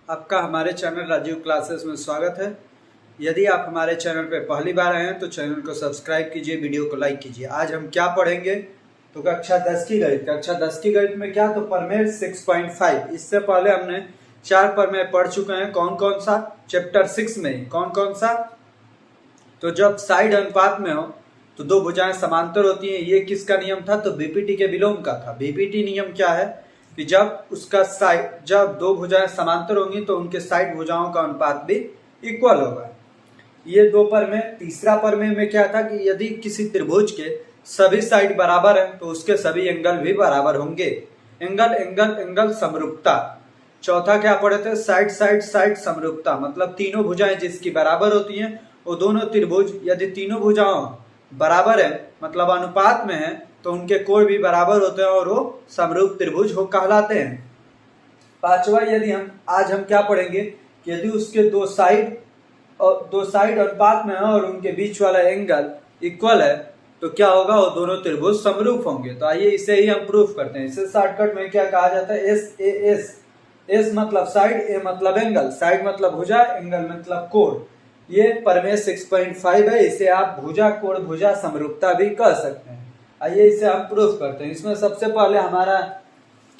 आपका हमारे channel Rajiv classes में स्वागत है। यदि आप हमारे चैनल पर पहली बार आए हैं तो चैनल को सब्सक्राइब कीजिए, वीडियो को लाइक कीजिए। आज हम क्या पढ़ेंगे तो कक्षा 10 की गणित। कक्षा 10 की गणित में क्या, तो प्रमेय 6.5। इससे पहले हमने 4 प्रमेय पढ़ चुके हैं। कौन कौन सा? चैप्टर 6 में कौन कौन सा? तो जब साइड अनुपात में हो तो दो भुजाएं समांतर होती हैं। ये किसका नियम था? तो बीपीटी के विलोम का था। बीपीटी नियम क्या है कि जब दो भुजाएं समांतर होंगी तो उनके साइड भुजाओं का अनुपात भी इक्वल होगा। ये दो प्रमेय। तीसरा प्रमेय में क्या था कि यदि किसी त्रिभुज के सभी साइड बराबर है तो उसके सभी एंगल भी बराबर होंगे। एंगल एंगल एंगल समरूपता। चौथा क्या पढ़े थे? साइड साइड साइड समरूपता, मतलब तीनों भुजाएं जिसकी बराबर होती हैं वो दोनों त्रिभुज, यदि तीनों भुजाओं बराबर है मतलब अनुपात में है तो उनके कोण भी बराबर होते हैं और वो समरूप त्रिभुज हो कहलाते हैं। पांचवा, आज हम क्या पढ़ेंगे कि यदि उसके दो साइड अनुपात में है और उनके बीच वाला एंगल इक्वल है तो क्या होगा? वो दोनों त्रिभुज समरूप होंगे। तो आइए इसे ही हम प्रूफ करते हैं। इसे शॉर्टकट में क्या कहा जाता है? एस मतलब साइड, ए मतलब एंगल। साइड मतलब भुजा, एंगल मतलब कोण। ये प्रमेय 6.5 है। इसे आप भुजा कोण भुजा समरूपता भी कह सकते हैं। आइए इसे हम प्रूफ करते हैं। इसमें सबसे पहले हमारा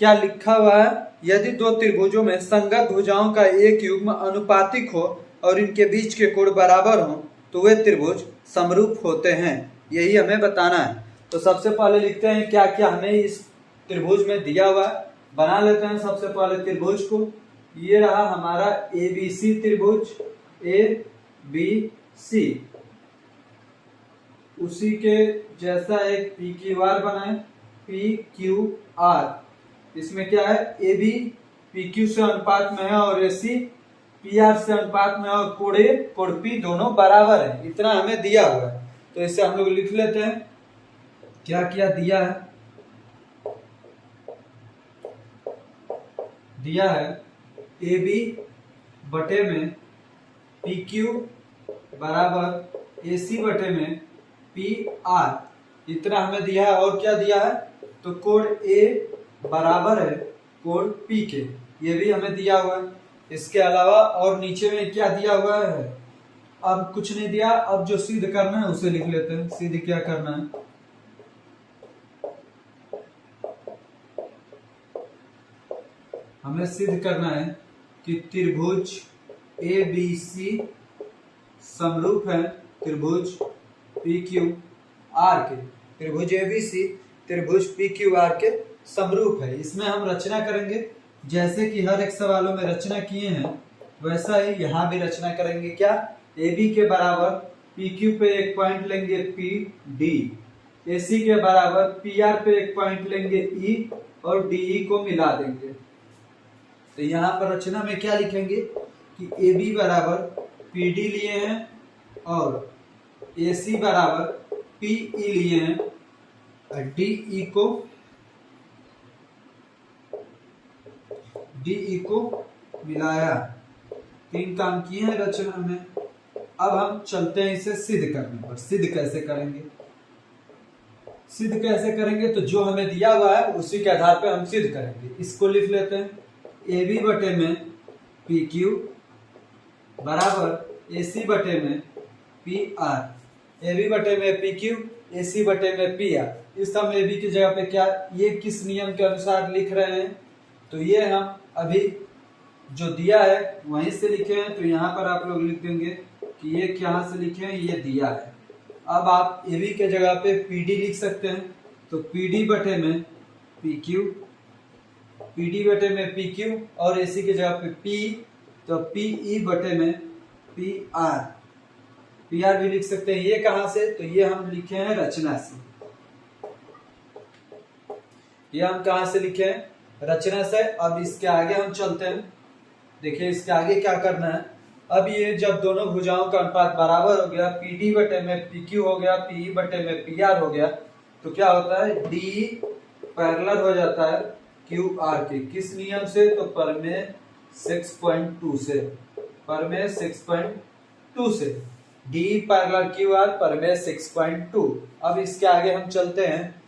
क्या लिखा हुआ है? यदि दो त्रिभुजों में संगत भुजाओं का एक युग्म अनुपातिक हो और इनके बीच के कोण बराबर हो तो वे त्रिभुज समरूप होते हैं। यही हमें बताना है। तो सबसे पहले लिखते हैं क्या क्या हमें इस त्रिभुज में दिया हुआ है। बना लेते हैं सबसे पहले त्रिभुज को। ये रहा हमारा एबीसी त्रिभुज, ABC। उसी के जैसा एक PQR बनाए, PQR। इसमें क्या है? AB PQ से अनुपात में है और AC PR से अनुपात में है और कोण P दोनों बराबर है। इतना हमें दिया हुआ है तो इसे हम लोग लिख लेते हैं। क्या क्या दिया है? दिया है AB बटे में PQ बराबर AC बटे में PR। इतना हमें दिया है। और क्या दिया है? तो कोण A बराबर है कोण P के। ये भी हमें दिया हुआ है। इसके अलावा और नीचे में क्या दिया हुआ है? अब कुछ नहीं दिया। अब जो सिद्ध करना है उसे लिख लेते हैं। सिद्ध क्या करना है? हमें सिद्ध करना है कि त्रिभुज ABC समरूप है त्रिभुज PQR के। त्रिभुज ABC त्रिभुज PQR के समरूप है। इसमें हम रचना करेंगे जैसे कि हर एक सवालों में रचना किए हैं वैसा ही यहाँ भी रचना करेंगे। क्या? AB के बराबर PQ पे एक पॉइंट लेंगे PD, AC के बराबर PR पे एक पॉइंट लेंगे E और DE को मिला देंगे। तो यहाँ पर रचना में क्या लिखेंगे कि AB बराबर PD लिए हैं और AC बराबर PE लिए हैं और DE को मिलाया। तीन काम किए हैं रचना में। अब हम चलते हैं इसे सिद्ध करने पर। सिद्ध कैसे करेंगे? सिद्ध कैसे करेंगे? तो जो हमें दिया हुआ है उसी के आधार पर हम सिद्ध करेंगे। इसको लिख लेते हैं। AB बटे में PQ बराबर AC बटे में PR। AB बटे में PQ, AC बटे में PR। इस हम AB की जगह पे क्या, ये किस नियम के अनुसार लिख रहे हैं? तो ये हम अभी जो दिया है वहीं से लिखे हैं। तो यहाँ पर आप लोग लिख देंगे कि ये क्या से लिखे हैं, ये दिया है। अब आप AB के जगह पे PD लिख सकते हैं। तो PD बटे में PQ, PD बटे में PQ और AC की जगह पे P, तो PE बटे में PR भी लिख सकते हैं। ये कहां से? तो ये हम लिखे हैं रचना से। ये हम कहां से लिखे हैं? रचना से। अब इसके आगे हम चलते हैं। देखिए इसके आगे क्या करना है। अब ये जब दोनों भुजाओं का अनुपात बराबर हो गया, PD बटे में PQ हो गया, PE बटे में PR हो गया, तो क्या होता है? DE पैरेलल हो जाता है QR के। किस नियम से? तो प्रमेय 6.2 से। प्रमेय 6.2 से DE पैरेलल QR, प्रमेय 6.2। अब इसके आगे हम चलते हैं।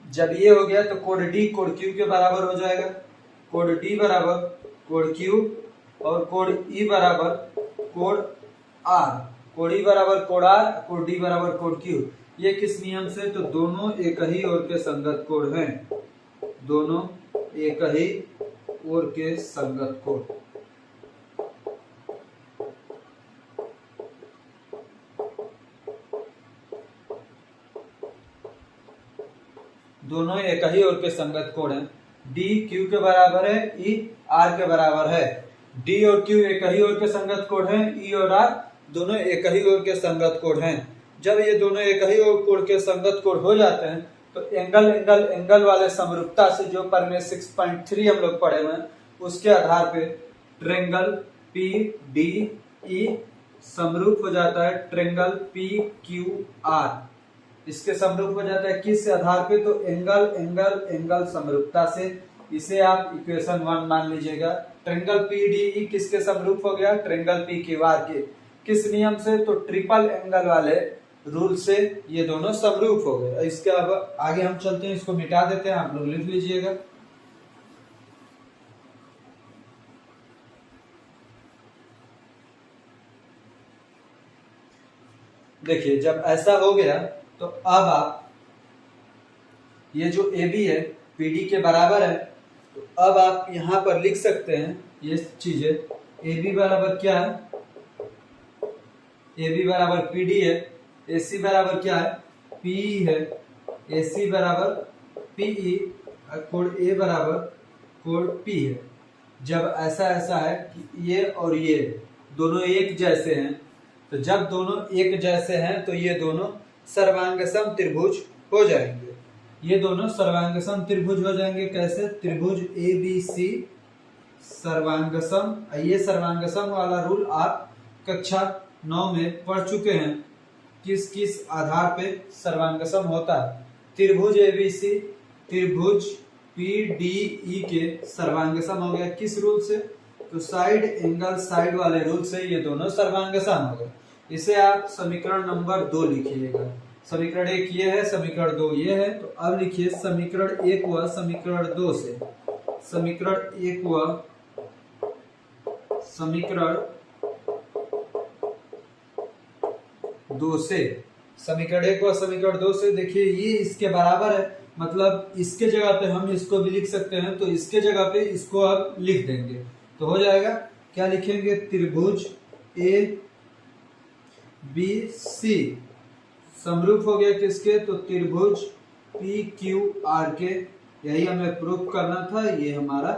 जब ये हो गया तो कोण D कोण Q के बराबर हो जाएगा। कोण D बराबर कोण Q और कोण E बराबर कोण R, कोण E बराबर कोण R, कोण D बराबर कोण Q। ये किस नियम से? तो दोनों एक ही ओर के संगत कोण हैं, दोनों एक ही ओर के संगत कोण। दोनों एक ही ओर के संगत कोण हैं। D Q के बराबर है, E R के बराबर है। D और Q एक ही ओर के संगत कोण हैं, E और R दोनों एक ही ओर के संगत कोण हैं। जब ये दोनों एक ही ओर के संगत कोण हो जाते हैं तो एंगल एंगल एंगल वाले समरूपता से, जो पर में 6.3 हम लोग पढ़े हुए हैं, उसके आधार पे ट्रेंगल PDE समरूप हो जाता है ट्रेंगल PQR। इसके समरूप हो जाता है किस आधार पे? तो एंगल एंगल एंगल समरूपता से। इसे आप इक्वेशन 1 मान लीजिएगा। ट्रेंगल PDE किसके समरूप हो गया? ट्रेंगल PQR के। किस नियम से? तो ट्रिपल एंगल वाले रूल से ये दोनों समरूप हो गए। इसके अब आगे हम चलते हैं, इसको मिटा देते हैं, आप लोग लिख लीजिएगा। देखिए, जब ऐसा हो गया तो अब आप ये जो AB है PD के बराबर है, तो अब आप यहां पर लिख सकते हैं ये चीजें। AB बराबर क्या है? AB बराबर PD है। AC बराबर क्या है? PE है। AC बराबर PE और कोण A बराबर कोण P है। जब ऐसा ऐसा है कि ये और ये दोनों एक जैसे हैं, तो जब दोनों एक जैसे हैं तो ये दोनों सर्वांगसम त्रिभुज हो जाएंगे। ये दोनों सर्वांगसम त्रिभुज हो जाएंगे। कैसे? त्रिभुज ABC सर्वांगसम। ये सर्वांगसम वाला रूल आप कक्षा 9 में पढ़ चुके हैं। किस किस आधार पे सर्वांगसम होता है? त्रिभुज ABC त्रिभुज PDE के सर्वांगसम हो गया। किस रूल से? तो साइड एंगल साइड वाले रूल से ये दोनों सर्वांगसम हो गए। इसे आप समीकरण नंबर 2 लिखिएगा। समीकरण 1 ये है, समीकरण 2 ये है। तो अब लिखिए समीकरण 1 व समीकरण 2 से। समीकरण 1 व समीकरण 2 से। समीकरण 1 व समीकरण 2 से देखिए ये इसके बराबर है, मतलब इसके जगह पे हम इसको भी लिख सकते हैं, तो इसके जगह पे इसको आप लिख देंगे तो हो जाएगा। क्या लिखेंगे? त्रिभुज ABC समरूप हो गया किसके? तो त्रिभुज PQR के। यही हमें प्रूफ करना था, ये हमारा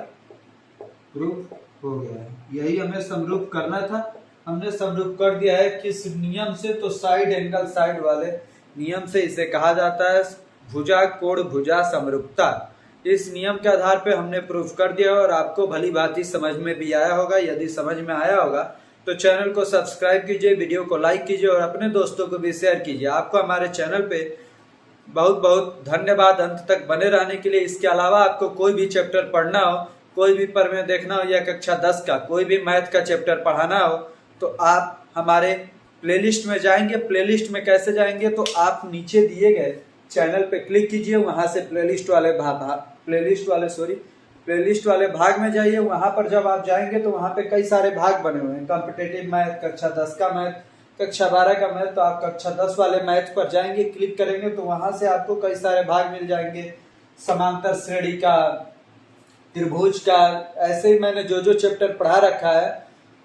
प्रूफ हो गया है। यही हमें समरूप करना था, हमने समरूप कर दिया है। किस नियम से? तो साइड एंगल साइड वाले नियम से। इसे कहा जाता है भुजा कोण भुजा समरूपता। इस नियम के आधार पे हमने प्रूफ कर दिया और आपको भली भांति समझ में भी आया होगा। यदि समझ में आया होगा तो चैनल को सब्सक्राइब कीजिए, वीडियो को लाइक कीजिए और अपने दोस्तों को भी शेयर कीजिए। आपको हमारे चैनल पे बहुत बहुत धन्यवाद अंत तक बने रहने के लिए। इसके अलावा आपको कोई भी चैप्टर पढ़ना हो, कोई भी प्रमेय देखना हो या कक्षा 10 का कोई भी मैथ का चैप्टर पढ़ाना हो, तो आप हमारे प्लेलिस्ट में जाएंगे। प्लेलिस्ट में कैसे जाएंगे? तो आप नीचे दिए गए चैनल पे क्लिक कीजिए, वहां से प्लेलिस्ट वाले भाग में जाइए। वहां पर जब आप जाएंगे तो वहां पे कई सारे भाग बने हुए हैं। कॉम्पिटेटिव मैथ, कक्षा 10 का मैथ, कक्षा 12 का मैथ। तो आप कक्षा 10 वाले मैथ पर जाएंगे, क्लिक करेंगे तो वहां से आपको कई सारे भाग मिल जाएंगे। समांतर श्रेणी का, त्रिभुज का, ऐसे ही मैंने जो जो चैप्टर पढ़ा रखा है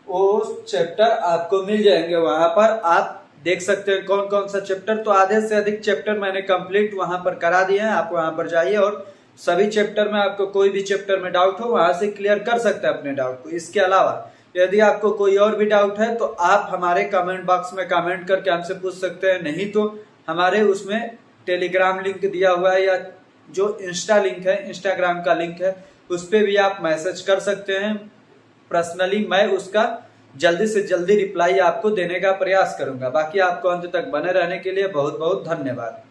वो चैप्टर आपको मिल जाएंगे। वहां पर आप देख सकते हैं कौन कौन सा चैप्टर। तो आधे से अधिक चैप्टर मैंने कंप्लीट वहां पर करा दिए हैं। आप वहां पर जाइए और सभी चैप्टर में आपको कोई भी चैप्टर में डाउट हो वहां से क्लियर कर सकते हैं अपने डाउट को। इसके अलावा यदि आपको कोई और भी डाउट है तो आप हमारे कमेंट बॉक्स में कमेंट करके हमसे पूछ सकते हैं। नहीं तो हमारे उसमें टेलीग्राम लिंक दिया हुआ है या जो इंस्टा लिंक है, इंस्टाग्राम का लिंक है, उस पर भी आप मैसेज कर सकते हैं पर्सनली। मैं उसका जल्दी से जल्दी रिप्लाई आपको देने का प्रयास करूंगा। बाकी आपको अंत तक बने रहने के लिए बहुत बहुत धन्यवाद।